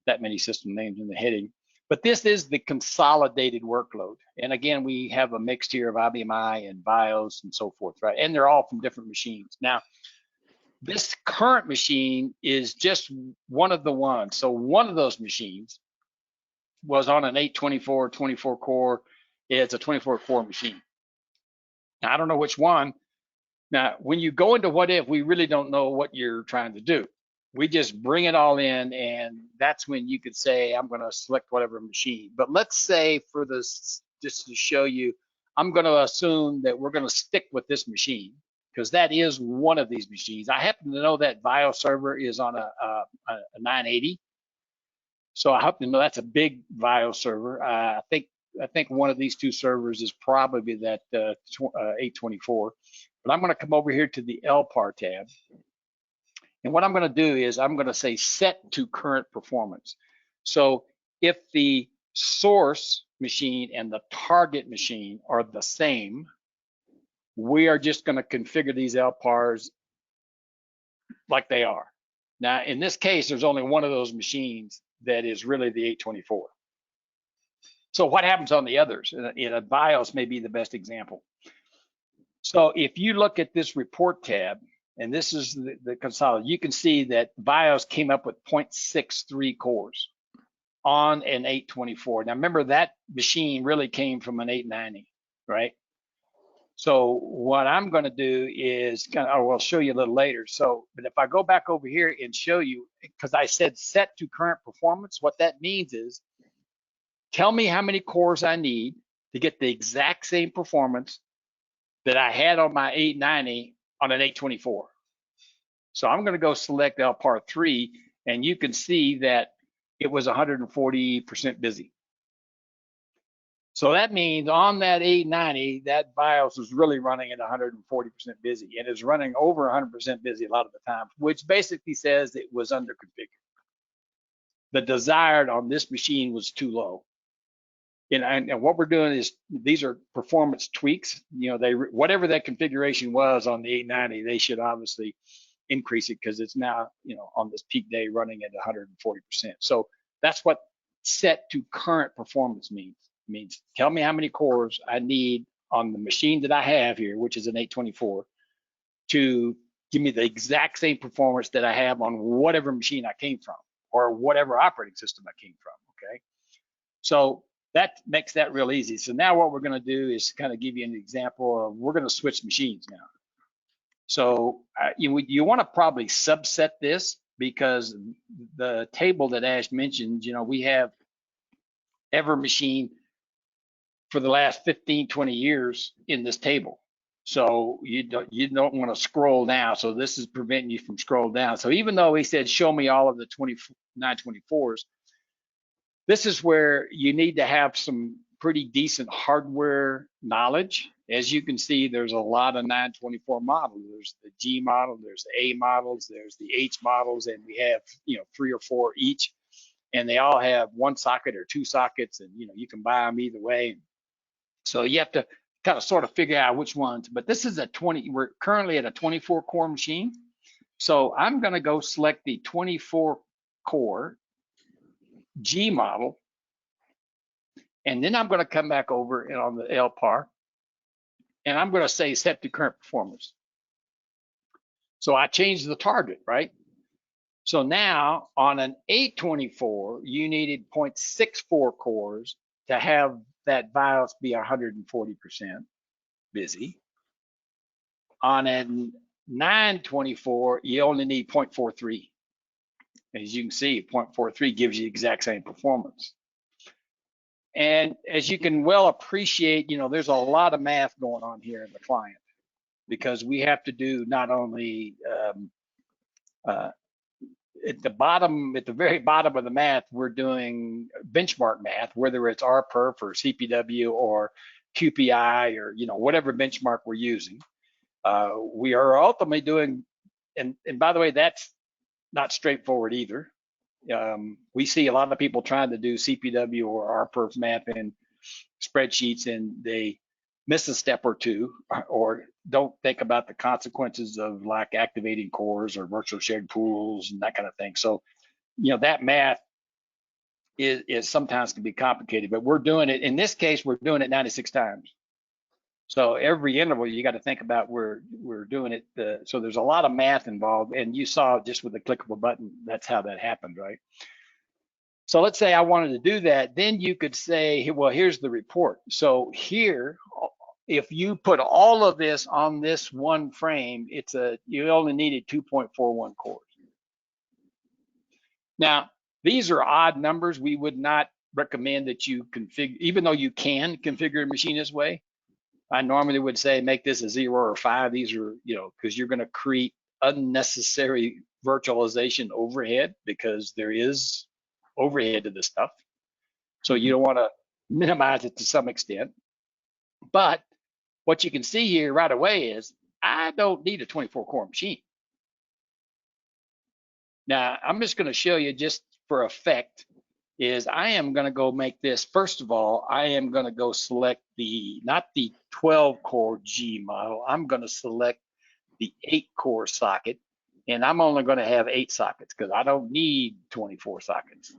that many system names in the heading. But this is the consolidated workload. And again, we have a mix here of IBMI and BIOS and so forth, right? And they're all from different machines. Now, this current machine is just one of the ones. So one of those machines was on an 824, 24 core. It's a 24 core machine. Now, I don't know which one. Now, when you go into what if, we really don't know what you're trying to do. We just bring it all in, and that's when you could say, I'm going to select whatever machine. But let's say for this, just to show you, I'm going to assume that we're going to stick with this machine because that is one of these machines. I happen to know that BIOS server is on a 980. So I happen to know that's a big BIOS server. I think one of these two servers is probably that 824. But I'm going to come over here to the LPAR tab. And what I'm going to do is I'm going to say set to current performance. So if the source machine and the target machine are the same, we are just going to configure these LPARs like they are. Now, in this case, there's only one of those machines that is really the 824. So what happens on the others? In a BIOS may be the best example. So if you look at this report tab, and this is the consolidated, you can see that BIOS came up with 0.63 cores on an 824. Now remember, that machine really came from an 890, right? So what I'm going to do is, I'll show you a little later. So, but if I go back over here and show you, because I said set to current performance, what that means is, tell me how many cores I need to get the exact same performance that I had on my 890 on an 824. So I'm going to go select LPAR 3, and you can see that it was 140% busy. So that means on that 890, that BIOS is really running at 140% busy, and is running over 100% busy a lot of the time, which basically says it was under configured. The desired on this machine was too low. And what we're doing is, these are performance tweaks. You know, whatever that configuration was on the 890, they should obviously increase it, because it's now, you know, on this peak day running at 140%. So that's what set to current performance means. It means tell me how many cores I need on the machine that I have here, which is an 824, to give me the exact same performance that I have on whatever machine I came from, or whatever operating system I came from. Okay, so that makes that real easy. So now what we're going to do is kind of give you an example of, we're going to switch machines now. So you want to probably subset this, because the table that Ash mentioned, you know, we have every machine for the last 15, 20 years in this table. So you don't want to scroll down. So this is preventing you from scrolling down. So even though he said, show me all of the 924s, this is where you need to have some pretty decent hardware knowledge. As you can see, there's a lot of 924 models. There's the G model, there's the A models, there's the H models, and we have, 3 or 4 each. And they all have 1 socket or 2 sockets, and you can buy them either way. So you have to kind of sort of figure out which ones. But this is we're currently at a 24 core machine. So I'm going to go select the 24 core G model. And then I'm going to come back over and on the LPAR, and I'm going to say set to current performance. So I changed the target, right? So now on an 824, you needed 0.64 cores to have that BIOS be 140% busy. On a 924, you only need 0.43. As you can see, 0.43 gives you the exact same performance. And as you can well appreciate, there's a lot of math going on here in the client, because we have to do not only at the very bottom of the math, we're doing benchmark math, whether it's RPERF or CPW or QPI or whatever benchmark we're using. We are ultimately doing, and by the way, that's not straightforward either. We see a lot of people trying to do CPW or RPERF math in spreadsheets, and they miss a step or two, or don't think about the consequences of like activating cores or virtual shared pools and that kind of thing. So, that math is sometimes can be complicated, but we're doing it. In this case, we're doing it 96 times. So every interval, you got to think about we're doing it. So there's a lot of math involved, and you saw just with the click of a button, that's how that happened, right? So let's say I wanted to do that, then you could say, well, here's the report. So here, if you put all of this on this one frame, you only needed 2.41 cores. Now, these are odd numbers. We would not recommend that you configure, even though you can configure a machine this way. I normally would say make this a 0 or 5. These are, because you're going to create unnecessary virtualization overhead, because there is overhead to this stuff. So you don't want to minimize it to some extent. But what you can see here right away is I don't need a 24 core machine. Now, I'm just going to show you just for effect is I am going to go make this, first of all, I am going to go select not the 12 core G model, I'm going to select the 8 core socket, and I'm only going to have 8 sockets because I don't need 24 sockets.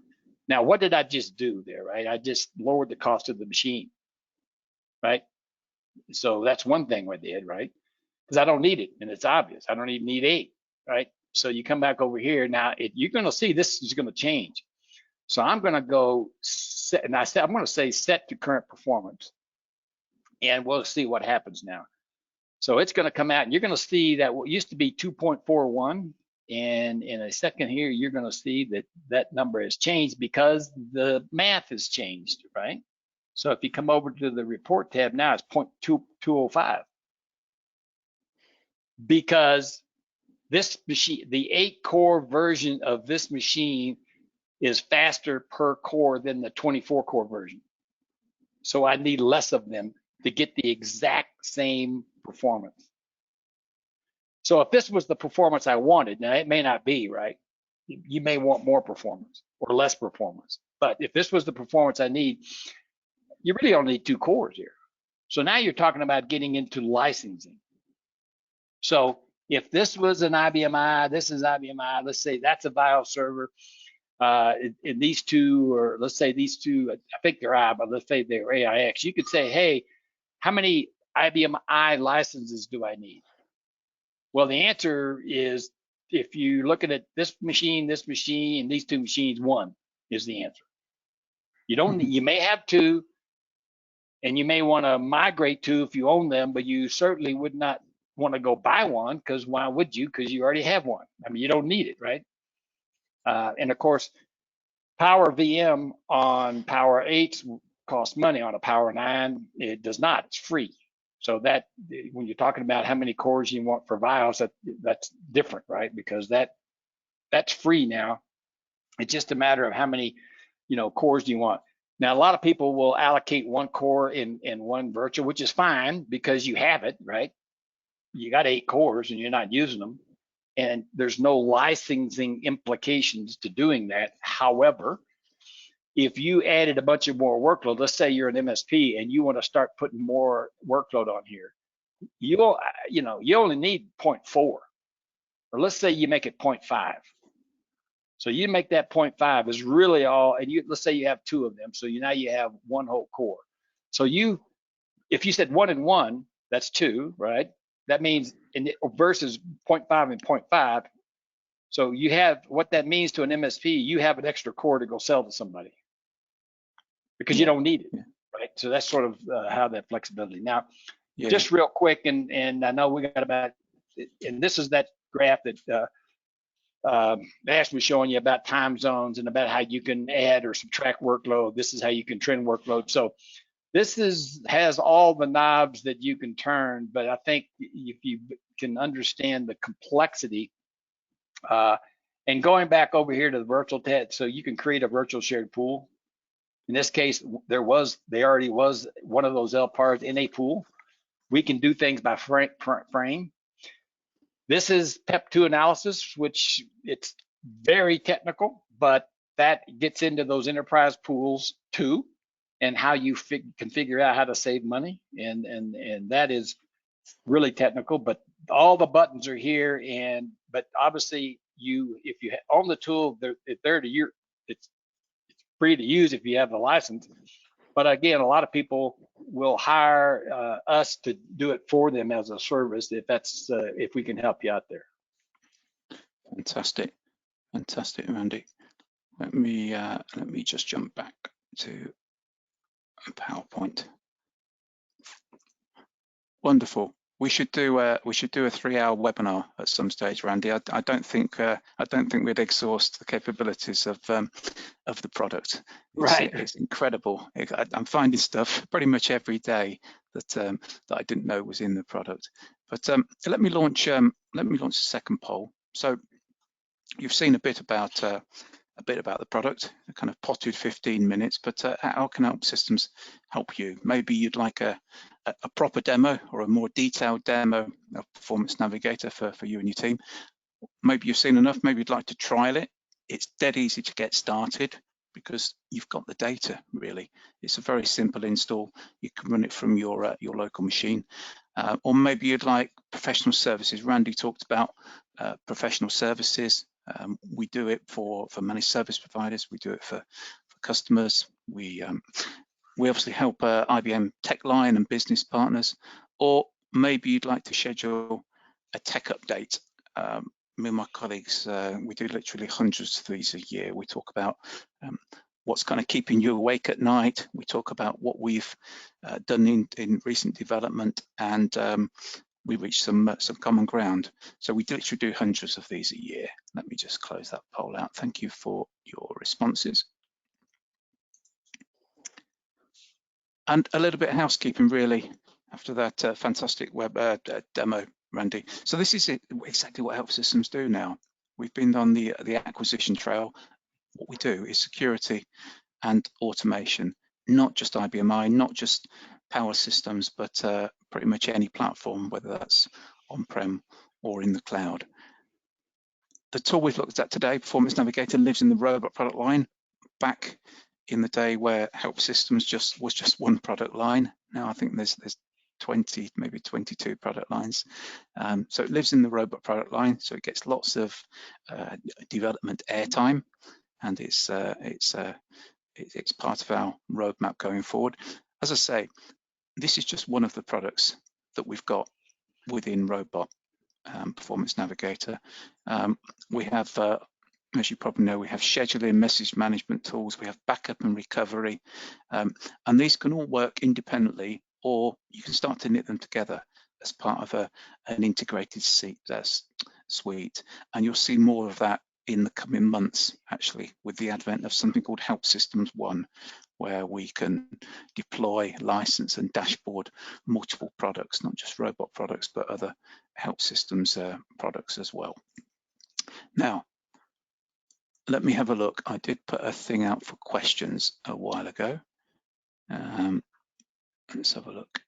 Now, what did I just do there, right? I just lowered the cost of the machine, right? So that's one thing I did, right? Because I don't need it, and it's obvious. I don't even need 8, right? So you come back over here. Now, you're going to see this is going to change. So I'm going to go set, and I'm going to say set to current performance, and we'll see what happens now. So it's going to come out, and you're going to see that what used to be 2.41, and in a second here, you're going to see that that number has changed because the math has changed, right? So if you come over to the report tab now, it's 0.205, because this machine, the 8 core version of this machine, is faster per core than the 24 core version. So I need less of them to get the exact same performance. So if this was the performance I wanted, now it may not be, right? You may want more performance or less performance. But if this was the performance I need, you really only need 2 cores here. So now you're talking about getting into licensing. So if this was an IBM I, this is IBM I, let's say that's a BIOS server. In these two, or let's say these two, I think they're I, but let's say they're AIX. You could say, hey, how many IBM I licenses do I need? Well, the answer is, if you're looking at this machine, and these 2 machines, 1 is the answer. You don't. You may have 2, and you may want to migrate 2 if you own them, but you certainly would not want to go buy 1, because why would you? Because you already have 1. I mean, you don't need it, right? And of course, Power VM on Power 8 costs money. On a Power 9, it does not. It's free. So that when you're talking about how many cores you want for vials, that's different, right? Because that's free now. It's just a matter of how many, cores do you want. Now, a lot of people will allocate one core in one virtual, which is fine because you have it, right? You got 8 cores and you're not using them. And there's no licensing implications to doing that. However, if you added a bunch of more workload, let's say you're an MSP and you want to start putting more workload on here, you only need 0.4, or let's say you make it 0.5. So you make that 0.5 is really all, and let's say you have 2 of them, so now you have 1 whole core. So if you said 1 and 1, that's 2, right? That means versus 0.5 and 0.5. So you have what that means to an MSP. You have an extra core to go sell to somebody because you don't need it, right? So that's sort of how that flexibility. Now, just real quick, and I know we got about, and this is that graph that Ash was showing you about time zones and about how you can add or subtract workload. This is how you can trend workload. So this has all the knobs that you can turn, but I think if you can understand the complexity, and going back over here to the virtual TED, so you can create a virtual shared pool. In this case, there already was one of those LPARs in a pool. We can do things by frame. This is PEP2 analysis, which it's very technical, but that gets into those enterprise pools too, and how you can figure out how to save money, and that is really technical. But all the buttons are here, but obviously if you own the tool, it's free to use if you have the license. But again, a lot of people will hire us to do it for them as a service if we can help you out there. Fantastic, Randy. Let me just jump back to PowerPoint. Wonderful. We should do a 3-hour webinar at some stage, Randy. I don't think we'd exhaust the capabilities of the product. It's incredible. I'm finding stuff pretty much every day that I didn't know was in the product. But let me launch the second poll. So you've seen a bit about the product, kind of potted 15 minutes, but how can Help Systems help you? Maybe you'd like a proper demo or a more detailed demo of Performance Navigator for you and your team. Maybe you've seen enough, maybe you'd like to trial it. It's dead easy to get started because you've got the data, really. It's a very simple install. You can run it from your local machine. Or maybe you'd like professional services. Randy talked about professional services. We do it for managed service providers. We do it for customers. We obviously help IBM TechLine and business partners. Or maybe you'd like to schedule a tech update. Me and my colleagues, we do literally hundreds of these a year. We talk about what's kind of keeping you awake at night. We talk about what we've done in recent development, and we reach some common ground. So we literally do hundreds of these a year. Let me just close that poll out. Thank you for your responses. And a little bit of housekeeping, really, after that fantastic web demo, Randy. So this is exactly what Help Systems do now. We've been on the acquisition trail. What we do is security and automation, not just IBMI, not just Power Systems, but pretty much any platform, whether that's on-prem or in the cloud. The tool we've looked at today, Performance Navigator, lives in the robot product line. Back in the day where Help Systems was just one product line, now I think there's 20, maybe 22 product lines. So it lives in the robot product line, so it gets lots of development airtime, and it's part of our roadmap going forward. As I say, this is just one of the products that we've got within Robot Performance Navigator. We have, as you probably know, we have scheduling, message management tools, we have backup and recovery, and these can all work independently, or you can start to knit them together as part of an integrated suite. And you'll see more of that in the coming months, actually, with the advent of something called Help Systems One, where we can deploy, license and dashboard multiple products, not just robot products, but other help systems products as well. Now, let me have a look. I did put a thing out for questions a while ago. Let's have a look.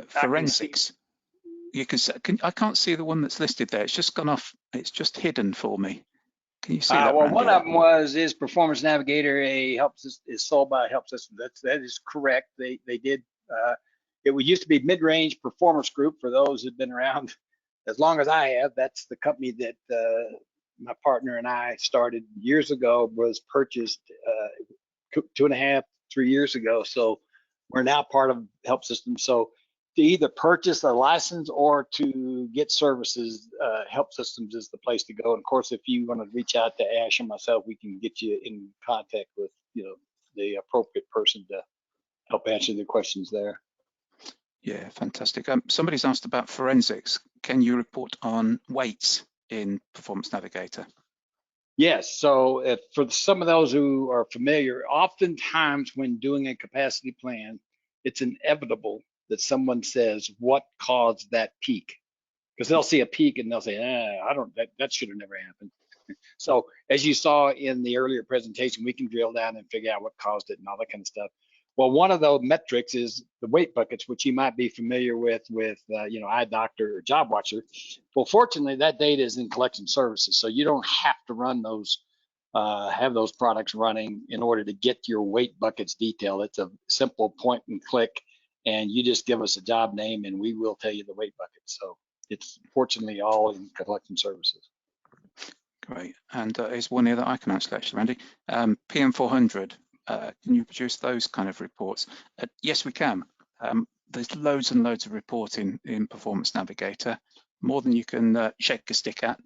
Forensics. You can. I can't see the one that's listed there. It's just gone off. It's just hidden for me. Can you see that? Well, Randy? one of them is Performance Navigator, is sold by Help System. That is correct. They did. It used to be Mid-Range Performance Group. For those who've been around as long as I have, that's the company that my partner and I started years ago. Was purchased 2.5, 3 years ago. So we're now part of Help System. So to either purchase a license or to get services, Help Systems is the place to go. And of course, if you want to reach out to Ash or myself, we can get you in contact with the appropriate person to help answer the questions there. Yeah, fantastic. Somebody's asked about forensics. Can you report on weights in Performance Navigator? Yes. So for some of those who are familiar, oftentimes when doing a capacity plan, it's inevitable that someone says, what caused that peak? Because they'll see a peak and they'll say, that should have never happened. So as you saw in the earlier presentation, we can drill down and figure out what caused it and all that kind of stuff. Well, one of those metrics is the weight buckets, which you might be familiar with iDoctor or JobWatcher. Well, fortunately, that data is in collection services, so you don't have to run those, have those products running in order to get your weight buckets detailed. It's a simple point and click, and you just give us a job name, and we will tell you the weight bucket. So it's fortunately all in collection services. Great. And here's one here that I can answer actually, Randy. PM400. Can you produce those kind of reports? Yes, we can. There's loads and loads of reporting in Performance Navigator, more than you can shake a stick at.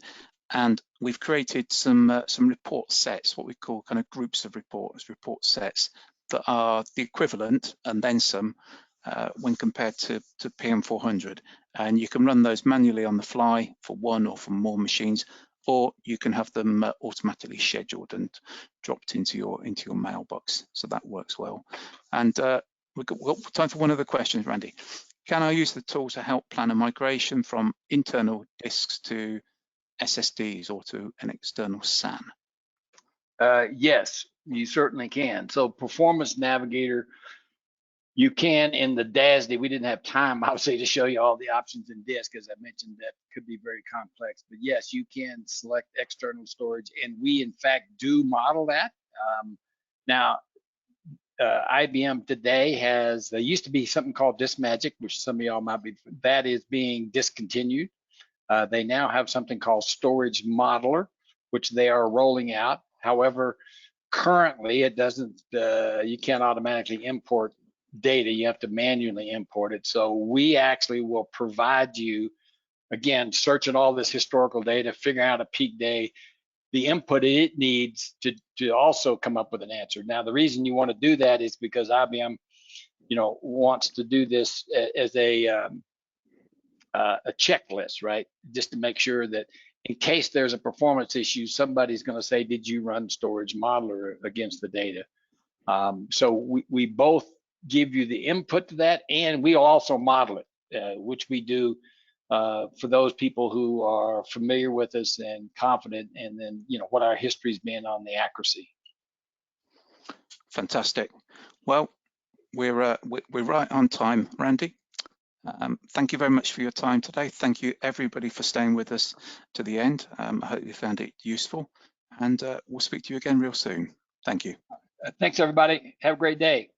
And we've created some report sets, what we call kind of groups of reports, report sets that are the equivalent and then some when compared to PM400. And you can run those manually on the fly for one or for more machines, or you can have them automatically scheduled and dropped into your mailbox. So that works well. And we've got time for one other question, Randy. Can I use the tool to help plan a migration from internal disks to SSDs or to an external SAN? Yes, you certainly can. So Performance Navigator, you can in the DASD. We didn't have time, obviously, to show you all the options in disk, as I mentioned, that could be very complex. But yes, you can select external storage, and we in fact do model that. Now, IBM today there used to be something called DiskMagic, which some of y'all might be, that is being discontinued. They now have something called Storage Modeler, which they are rolling out. However, currently it doesn't, you can't automatically import data, you have to manually import it. So we actually will provide you, again, searching all this historical data, figuring out a peak day, the input it needs to also come up with an answer. Now, the reason you want to do that is because IBM, wants to do this as a checklist, right? Just to make sure that in case there's a performance issue, somebody's going to say, did you run Storage Modeler against the data? So we both give you the input to that, and we also model it, which we do for those people who are familiar with us and confident, and then what our history's been on the accuracy. Fantastic. Well, we're right on time, Randy. Thank you very much for your time today. Thank you everybody for staying with us to the end. I hope you found it useful, and we'll speak to you again real soon. Thank you. Thanks everybody. Have a great day.